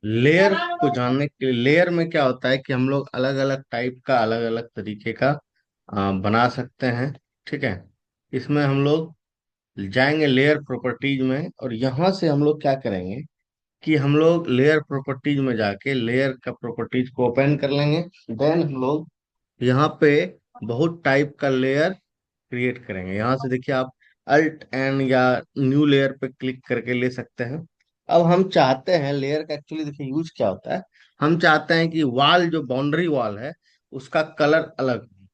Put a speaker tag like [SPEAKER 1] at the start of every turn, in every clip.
[SPEAKER 1] Layer को जानने के लिए, लेयर में क्या होता है कि हम लोग अलग अलग टाइप का, अलग अलग तरीके का बना सकते हैं। ठीक है। इसमें हम लोग जाएंगे लेयर प्रॉपर्टीज में, और यहाँ से हम लोग क्या करेंगे कि हम लोग लेयर प्रॉपर्टीज में जाके लेयर का प्रॉपर्टीज को ओपन कर लेंगे। देन हम लोग यहाँ पे बहुत टाइप का लेयर क्रिएट करेंगे। यहाँ से देखिए आप अल्ट एन या न्यू लेयर पे क्लिक करके ले सकते हैं। अब हम चाहते हैं लेयर का, एक्चुअली देखिए यूज क्या होता है। हम चाहते हैं कि वॉल, जो बाउंड्री वॉल है, उसका कलर अलग हो।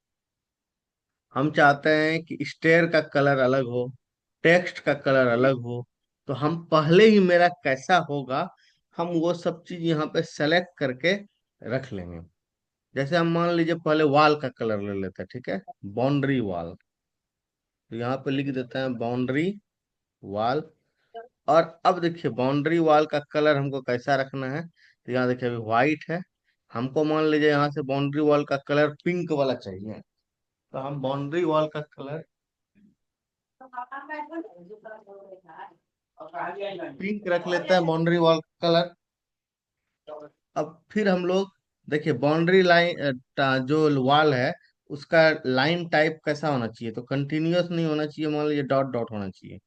[SPEAKER 1] हम चाहते हैं कि स्टेयर का कलर अलग हो, टेक्स्ट का कलर अलग हो। तो हम पहले ही मेरा कैसा होगा, हम वो सब चीज यहाँ पे सेलेक्ट करके रख लेंगे। जैसे हम मान लीजिए पहले वॉल का कलर ले लेते हैं। ठीक है। बाउंड्री वॉल, तो यहाँ पे लिख देते हैं बाउंड्री वॉल। और अब देखिए बाउंड्री वॉल का कलर हमको कैसा रखना है, तो यहाँ देखिए अभी व्हाइट है। हमको मान लीजिए यहाँ से बाउंड्री वॉल का कलर पिंक वाला चाहिए, तो हम बाउंड्री वॉल का कलर पिंक रख लेते हैं, बाउंड्री वॉल कलर। अब फिर हम लोग देखिए बाउंड्री लाइन, जो वॉल है उसका लाइन टाइप कैसा होना चाहिए, तो कंटिन्यूअस नहीं होना चाहिए, मान लीजिए डॉट डॉट होना चाहिए।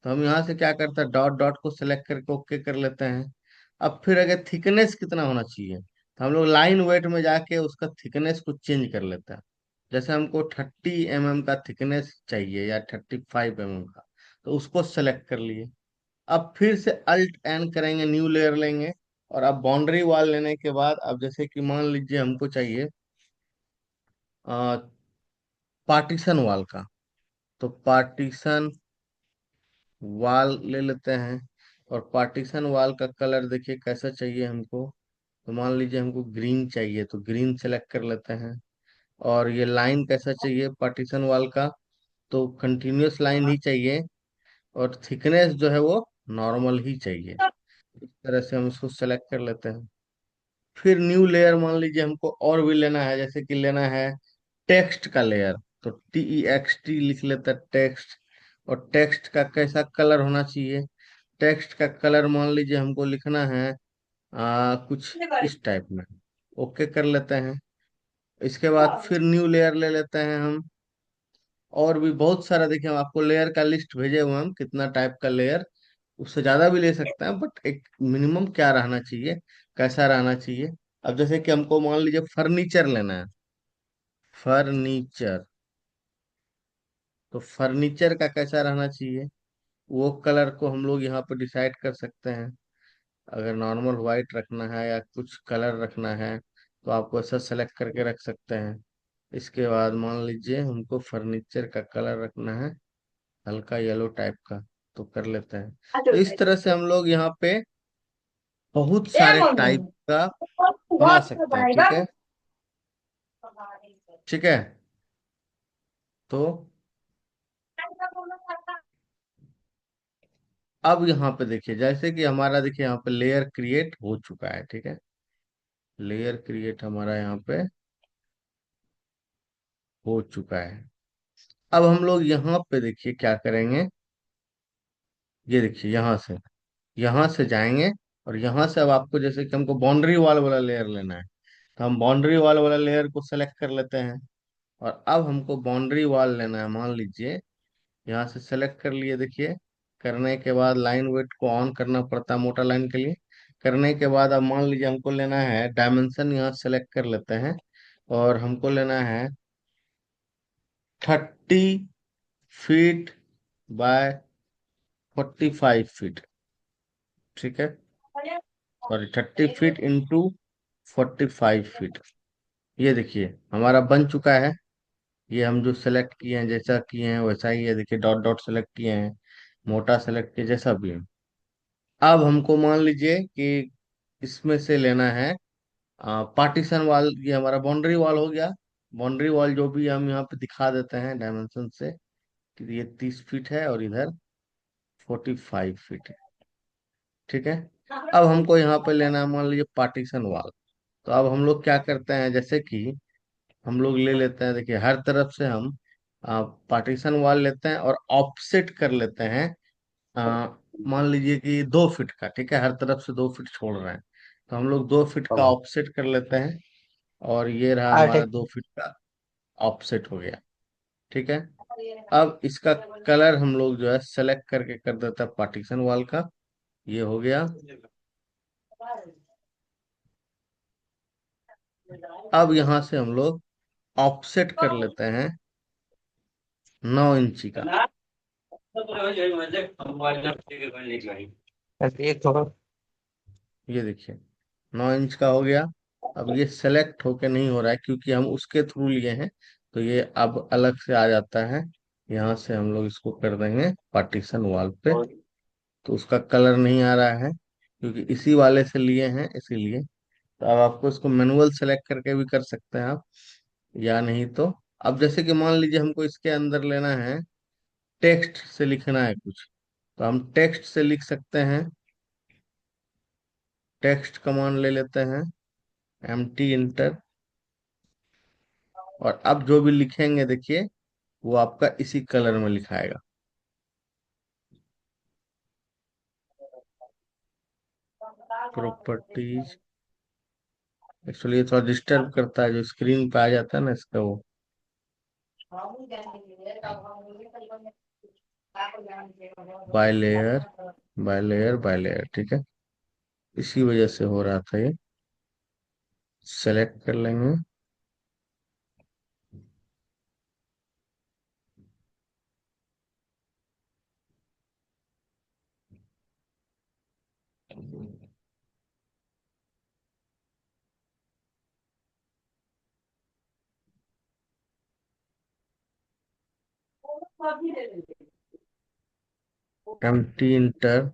[SPEAKER 1] तो हम यहाँ से क्या करते हैं, डॉट डॉट को सिलेक्ट करके ओके कर लेते हैं। अब फिर अगर थिकनेस कितना होना चाहिए, तो हम लोग लाइन वेट में जाके उसका थिकनेस को चेंज कर लेते हैं। जैसे हमको 30 mm का थिकनेस चाहिए या 35 mm का, तो उसको सेलेक्ट कर लिए। अब फिर से अल्ट एन करेंगे, न्यू लेयर लेंगे। और अब बाउंड्री वॉल लेने के बाद, अब जैसे कि मान लीजिए हमको चाहिए पार्टीशन वॉल का, तो पार्टीशन वॉल ले लेते हैं। और पार्टीशन वॉल का कलर देखिए कैसा चाहिए हमको, तो मान लीजिए हमको ग्रीन चाहिए, तो ग्रीन सेलेक्ट कर लेते हैं। और ये लाइन कैसा चाहिए पार्टीशन वॉल का, तो कंटिन्यूअस लाइन ही चाहिए। और थिकनेस जो है वो नॉर्मल ही चाहिए। इस तरह से हम इसको सेलेक्ट कर लेते हैं। फिर न्यू लेयर मान लीजिए हमको और भी लेना है, जैसे कि लेना है टेक्स्ट का लेयर, तो TEXT लिख लेते हैं टेक्स्ट। और टेक्स्ट का कैसा कलर होना चाहिए, टेक्स्ट का कलर मान लीजिए हमको लिखना है कुछ इस टाइप में। ओके कर लेते हैं। इसके बाद फिर न्यू लेयर ले लेते हैं हम। और भी बहुत सारा देखिए, हम आपको लेयर का लिस्ट भेजे हुए हैं, हम कितना टाइप का लेयर, उससे ज्यादा भी ले सकते हैं, बट एक मिनिमम क्या रहना चाहिए, कैसा रहना चाहिए। अब जैसे कि हमको मान लीजिए फर्नीचर लेना है, फर्नीचर, तो फर्नीचर का कैसा रहना चाहिए, वो कलर को हम लोग यहाँ पे डिसाइड कर सकते हैं। अगर नॉर्मल व्हाइट रखना है या कुछ कलर रखना है, तो आपको ऐसा सेलेक्ट करके रख सकते हैं। इसके बाद मान लीजिए हमको फर्नीचर का कलर रखना है हल्का येलो टाइप का, तो कर लेते हैं। तो इस तरह से हम लोग यहाँ पे बहुत सारे टाइप का बना सकते हैं। ठीक है। ठीक है। तो अब यहाँ पे देखिए, जैसे कि हमारा देखिए यहाँ पे लेयर क्रिएट हो चुका है। ठीक है। लेयर क्रिएट हमारा यहाँ पे हो चुका है। अब हम लोग यहाँ पे देखिए क्या करेंगे, ये देखिए यहाँ से जाएंगे। और यहाँ से अब आपको जैसे कि हमको बाउंड्री वॉल वाला लेयर लेना है, तो हम बाउंड्री वॉल वाला लेयर को सेलेक्ट कर लेते हैं। और अब हमको बाउंड्री वॉल लेना है, मान लीजिए यहाँ से सेलेक्ट कर लिए। देखिए करने के बाद लाइन वेट को ऑन करना पड़ता है मोटा लाइन के लिए। करने के बाद अब मान लीजिए हमको लेना है डायमेंशन, यहाँ सेलेक्ट कर लेते हैं। और हमको लेना है 30 फीट बाय 45 फीट। ठीक है। Sorry, 30 feet into 45 feet. ये देखिए हमारा बन चुका है। ये हम जो सेलेक्ट किए हैं, जैसा किए हैं वैसा ही है। देखिए डॉट डॉट सेलेक्ट किए हैं, मोटा सेलेक्ट किए, जैसा भी है। अब हमको मान लीजिए कि इसमें से लेना है पार्टीशन वॉल। ये हमारा बाउंड्री वॉल हो गया। बाउंड्री वॉल जो भी हम यहाँ पे दिखा देते हैं डायमेंशन से, कि ये 30 फीट है और इधर 45 फीट है। ठीक है। अब हमको यहाँ पे लेना है मान लीजिए पार्टीशन वॉल। तो अब हम लोग क्या करते हैं, जैसे कि हम लोग ले लेते हैं, देखिए हर तरफ से हम पार्टीशन वॉल लेते हैं और ऑफसेट कर लेते हैं। मान लीजिए कि 2 फीट का। ठीक है। हर तरफ से 2 फीट छोड़ रहे हैं। तो हम लोग 2 फीट का
[SPEAKER 2] तो
[SPEAKER 1] ऑफसेट कर लेते हैं, और ये रहा
[SPEAKER 2] हाँ
[SPEAKER 1] हमारा
[SPEAKER 2] ठीक।
[SPEAKER 1] 2 फीट का ऑफसेट हो गया। ठीक है। अब इसका कलर हम लोग जो है सेलेक्ट करके कर देता है पार्टीशन वॉल का। ये हो गया। अब यहाँ से हम लोग ऑफसेट कर लेते हैं 9 इंची का।
[SPEAKER 2] एक थोड़ा।
[SPEAKER 1] ये देखिए 9 इंच का हो गया। अब ये सेलेक्ट होके नहीं हो रहा है क्योंकि हम उसके थ्रू लिए हैं, तो ये अब अलग से आ जाता है। यहाँ से हम लोग इसको कर देंगे पार्टीशन वॉल पे, तो उसका कलर नहीं आ रहा है क्योंकि इसी वाले से लिए हैं इसीलिए। तो अब आपको इसको मैनुअल सेलेक्ट करके भी कर सकते हैं आप, या नहीं तो अब जैसे कि मान लीजिए हमको इसके अंदर लेना है, टेक्स्ट से लिखना है कुछ, तो हम टेक्स्ट से लिख सकते हैं। टेक्स्ट कमांड ले लेते हैं, MT इंटर, और अब जो भी लिखेंगे देखिए वो आपका इसी कलर में लिखाएगा। प्रॉपर्टीज, एक्चुअली ये थोड़ा डिस्टर्ब करता है, जो स्क्रीन पे आ जाता है ना इसका वो। By layer, by layer, by layer, ठीक है। इसी वजह से हो रहा था ये। सेलेक्ट कर लेंगे। MT inter.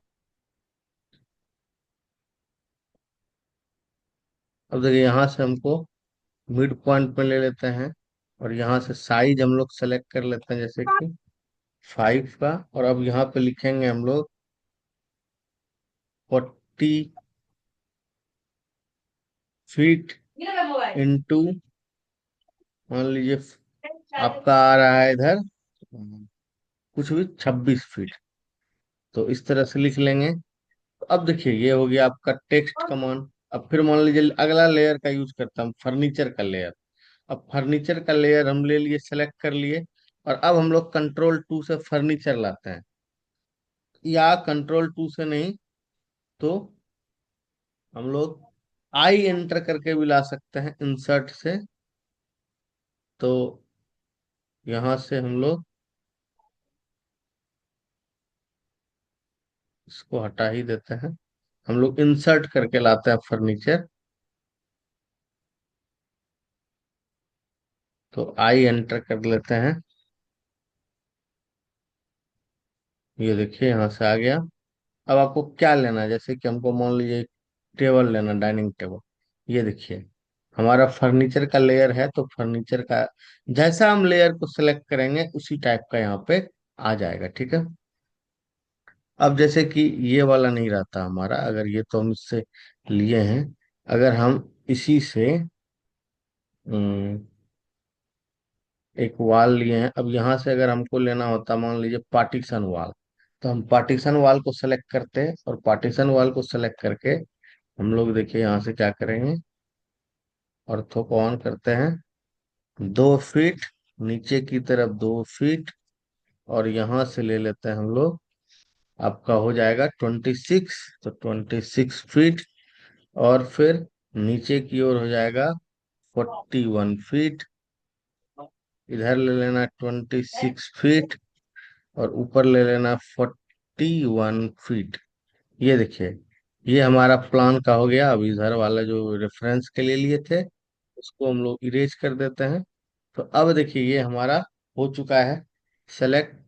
[SPEAKER 1] अब देखिए यहाँ से हमको मिड पॉइंट पे ले लेते हैं, और यहाँ से साइज हम लोग सेलेक्ट कर लेते हैं जैसे कि 5 का, और अब यहाँ पे लिखेंगे हम लोग 40 फीट इंटू, मान लीजिए आपका आ रहा है इधर कुछ भी 26 फीट, तो इस तरह से लिख लेंगे। तो अब देखिए ये हो गया आपका टेक्स्ट कमांड। अब फिर मान लीजिए अगला लेयर का यूज करता हूँ, फर्नीचर का लेयर। अब फर्नीचर का लेयर हम ले लिए, सेलेक्ट कर लिए, और अब हम लोग कंट्रोल 2 से फर्नीचर लाते हैं, या कंट्रोल 2 से नहीं तो हम लोग I इंटर करके भी ला सकते हैं इंसर्ट से। तो यहाँ से हम लोग इसको हटा ही देते हैं, हम लोग इंसर्ट करके लाते हैं फर्नीचर। तो I इंटर कर लेते हैं। ये देखिए यहाँ से आ गया। अब आपको क्या लेना है, जैसे कि हमको मान लीजिए टेबल लेना, डाइनिंग टेबल। ये देखिए हमारा फर्नीचर का लेयर है, तो फर्नीचर का जैसा हम लेयर को सिलेक्ट करेंगे उसी टाइप का यहाँ पे आ जाएगा। ठीक है। अब जैसे कि ये वाला नहीं रहता हमारा, अगर ये तो हम इससे लिए हैं, अगर हम इसी से एक वॉल लिए हैं, अब यहाँ से अगर हमको लेना होता मान लीजिए पार्टीशन वॉल, तो हम पार्टीशन वॉल को सेलेक्ट करते हैं, और पार्टीशन वॉल को सेलेक्ट करके हम लोग देखिए यहाँ से क्या करेंगे, ऑर्थो को ऑन करते हैं। 2 फीट नीचे की तरफ 2 फीट, और यहाँ से ले लेते हैं हम लोग, आपका हो जाएगा 26, तो 26 फीट, और फिर नीचे की ओर हो जाएगा 41 फीट। इधर ले लेना 26 फीट, और ऊपर ले लेना 41 फीट। ये देखिए ये हमारा प्लान का हो गया। अब इधर वाला जो रेफरेंस के लिए लिए थे उसको हम लोग इरेज कर देते हैं। तो अब देखिए ये हमारा हो चुका है सेलेक्ट।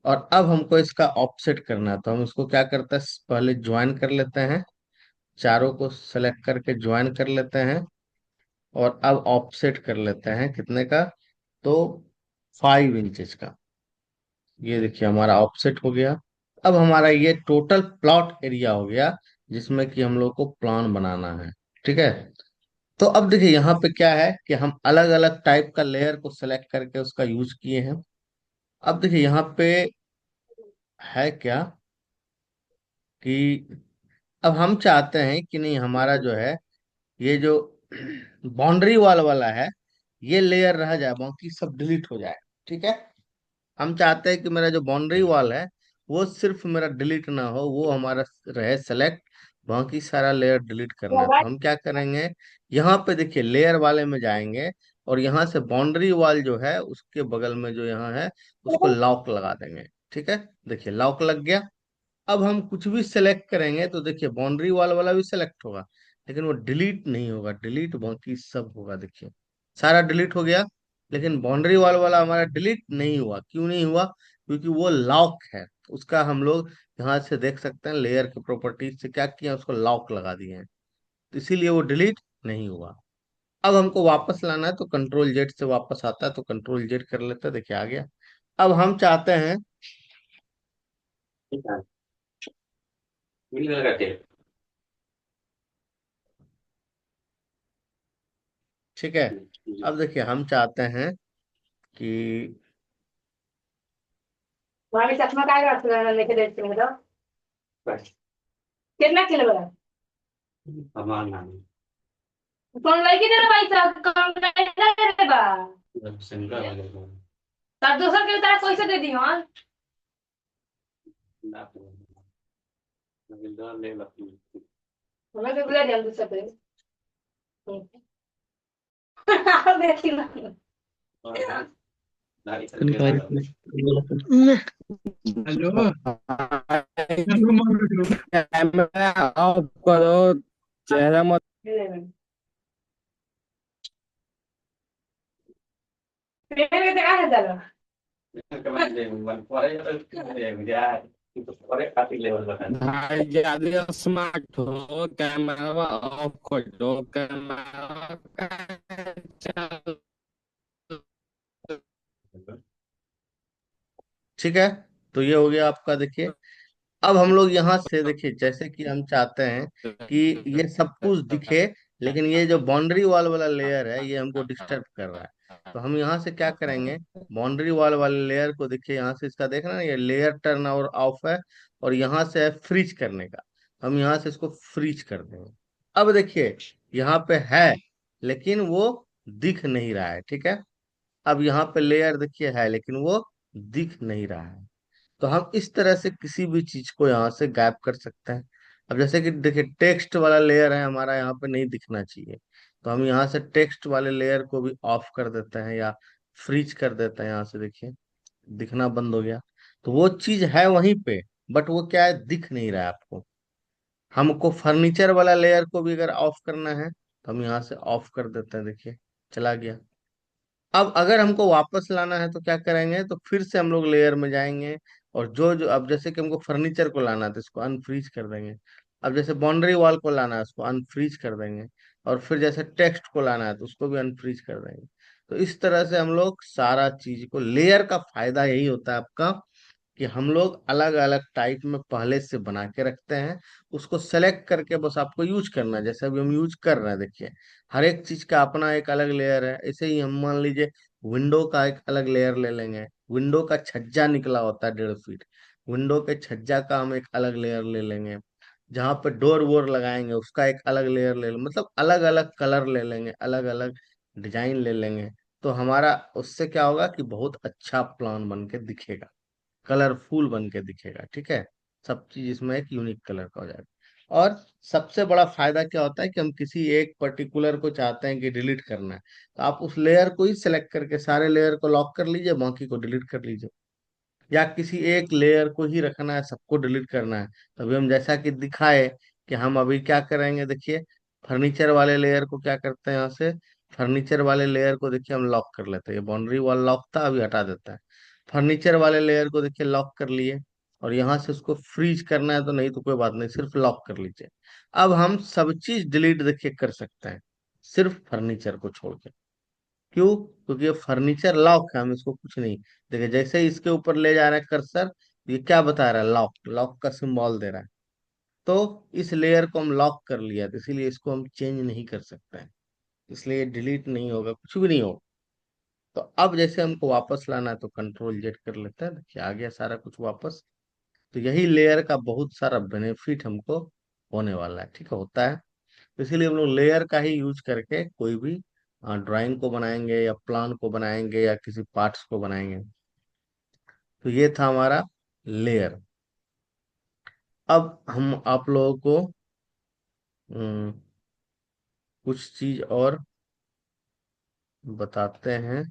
[SPEAKER 1] और अब हमको इसका ऑफसेट करना है, तो हम इसको क्या करते हैं, पहले ज्वाइन कर लेते हैं, चारों को सेलेक्ट करके ज्वाइन कर लेते हैं, और अब ऑफसेट कर लेते हैं कितने का, तो 5 इंचेस का। ये देखिए हमारा ऑफसेट हो गया। अब हमारा ये टोटल प्लॉट एरिया हो गया जिसमें कि हम लोग को प्लान बनाना है। ठीक है। तो अब देखिए यहाँ पे क्या है कि हम अलग अलग टाइप का लेयर को सेलेक्ट करके उसका यूज किए हैं। अब देखिए यहाँ पे है क्या कि अब हम चाहते हैं कि नहीं, हमारा जो है ये जो बाउंड्री वॉल वाला है ये लेयर रह जाए, बाकी सब डिलीट हो जाए। ठीक है। हम चाहते हैं कि मेरा जो बाउंड्री वॉल है वो सिर्फ मेरा डिलीट ना हो, वो हमारा रहे सेलेक्ट, बाकी सारा लेयर डिलीट करना है। तो हम क्या करेंगे, यहाँ पे देखिए लेयर वाले में जाएंगे और यहाँ से बाउंड्री वॉल जो है उसके बगल में जो यहाँ है उसको लॉक लगा देंगे। ठीक है। देखिए लॉक लग गया। अब हम कुछ भी सेलेक्ट करेंगे तो देखिए बाउंड्री वॉल वाला भी सेलेक्ट होगा, लेकिन वो डिलीट नहीं होगा, डिलीट बाकी सब होगा। देखिए सारा डिलीट हो गया, लेकिन बाउंड्री वॉल वाला हमारा डिलीट नहीं हुआ। क्यों नहीं हुआ? क्योंकि वो लॉक है। उसका हम लोग यहाँ से देख सकते हैं, लेयर के प्रॉपर्टीज से क्या किया, उसको लॉक लगा दिए हैं, तो इसीलिए वो डिलीट नहीं हुआ। अब हमको वापस लाना है तो कंट्रोल जेड से वापस आता है, तो कंट्रोल जेड कर लेते हैं। देखिए आ गया। अब हम चाहते हैं, ठीक है, अब देखिए हम चाहते हैं कि
[SPEAKER 2] भाभी चश्मा काय का लेके देखते हैं तो कितना किलो बड़ा कौन लड़की दे भाई साहब कौन दे बा तब दूसरा के तरह कैसे दे दी हां हमें भी बुला दिया दूसरा पे देखी ना
[SPEAKER 3] हेलो। कैमरा ऑफ करो, चेहरा मत।
[SPEAKER 2] पेड़ के कहा है चलो
[SPEAKER 3] भाई ज्यादा स्मार्ट हो, कैमरा ऑफ कर दो। कैमरा
[SPEAKER 1] ठीक है। तो ये हो गया आपका। देखिए अब हम लोग यहाँ से देखिए, जैसे कि हम चाहते हैं कि ये सब कुछ दिखे, लेकिन ये जो बाउंड्री वॉल वाला लेयर है ये हमको डिस्टर्ब कर रहा है। तो हम यहाँ से क्या करेंगे, बाउंड्री वॉल वाले लेयर को देखिए, यहाँ से इसका देखना ना, ये लेयर टर्न और ऑफ है, और यहाँ से है फ्रीज करने का। हम यहाँ से इसको फ्रीज कर देंगे। अब देखिए यहाँ पे है, लेकिन वो दिख नहीं रहा है। ठीक है। अब यहाँ पे लेयर देखिए है, लेकिन वो दिख नहीं रहा है। तो हम इस तरह से किसी भी चीज को यहाँ से गायब कर सकते हैं। अब जैसे कि देखिए टेक्स्ट वाला लेयर है हमारा, यहाँ पे नहीं दिखना चाहिए, तो हम यहाँ से टेक्स्ट वाले लेयर को भी ऑफ कर देते हैं या फ्रीज कर देते हैं। यहाँ से देखिए दिखना बंद हो गया। तो वो चीज है वहीं पे, बट वो क्या है, दिख नहीं रहा है आपको। हमको फर्नीचर वाला लेयर को भी अगर ऑफ करना है तो हम यहाँ से ऑफ कर देते हैं। देखिए चला गया। अब अगर हमको वापस लाना है तो क्या करेंगे, तो फिर से हम लोग लेयर में जाएंगे, और जो जो अब जैसे कि हमको फर्नीचर को लाना है तो इसको अनफ्रीज कर देंगे। अब जैसे बाउंड्री वॉल को लाना है उसको अनफ्रीज कर देंगे, और फिर जैसे टेक्स्ट को लाना है तो उसको भी अनफ्रीज कर देंगे। तो इस तरह से हम लोग सारा चीज को, लेयर का फायदा यही होता है आपका कि हम लोग अलग अलग टाइप में पहले से बना के रखते हैं, उसको सेलेक्ट करके बस आपको यूज करना है। जैसे अभी हम यूज कर रहे हैं, देखिए हर एक चीज का अपना एक अलग लेयर है। ऐसे ही हम मान लीजिए विंडो का एक अलग लेयर ले लेंगे। विंडो का छज्जा निकला होता है 1.5 फीट, विंडो के छज्जा का हम एक अलग लेयर ले लेंगे। जहाँ पे डोर वोर लगाएंगे उसका एक अलग लेयर ले लेंगे, मतलब अलग अलग कलर ले लेंगे, अलग अलग डिजाइन ले लेंगे। तो हमारा उससे क्या होगा कि बहुत अच्छा प्लान बन के दिखेगा, कलरफुल बन के दिखेगा। ठीक है। सब चीज इसमें एक यूनिक कलर का हो जाएगा। और सबसे बड़ा फायदा क्या होता है कि हम किसी एक पर्टिकुलर को चाहते हैं कि डिलीट करना है, तो आप उस लेयर को ही सिलेक्ट करके सारे लेयर को लॉक कर लीजिए, बाकी को डिलीट कर लीजिए। या किसी एक लेयर को ही रखना है, सबको डिलीट करना है, तो अभी हम जैसा कि दिखाए कि हम अभी क्या करेंगे, देखिए फर्नीचर वाले लेयर को क्या करते हैं, यहाँ से फर्नीचर वाले लेयर को देखिए हम लॉक कर लेते हैं। ये बाउंड्री वॉल लॉक था, अभी हटा देता है। फर्नीचर वाले लेयर को देखिए लॉक कर लिए, और यहाँ से उसको फ्रीज करना है तो नहीं तो कोई बात नहीं, सिर्फ लॉक कर लीजिए। अब हम सब चीज डिलीट देखिए कर सकते हैं, सिर्फ फर्नीचर को छोड़ के। क्यों? क्योंकि ये फर्नीचर लॉक है, हम इसको कुछ नहीं। देखिए जैसे ही इसके ऊपर ले जा रहे हैं कर्सर, ये क्या बता रहा है, लॉक, लॉक का सिंबल दे रहा है। तो इस लेयर को हम लॉक कर लिया, तो इसीलिए इसको हम चेंज नहीं कर सकते हैं, इसलिए डिलीट नहीं होगा, कुछ भी नहीं होगा। तो अब जैसे हमको वापस लाना है तो कंट्रोल जेड कर लेते हैं। देखिए आ गया सारा कुछ वापस। तो यही लेयर का बहुत सारा बेनिफिट हमको होने वाला है, ठीक है, होता है। तो इसीलिए हम लोग लेयर का ही यूज करके कोई भी ड्राइंग को बनाएंगे या प्लान को बनाएंगे या किसी पार्ट्स को बनाएंगे। तो ये था हमारा लेयर। अब हम आप लोगों को हम्म, कुछ चीज और बताते हैं।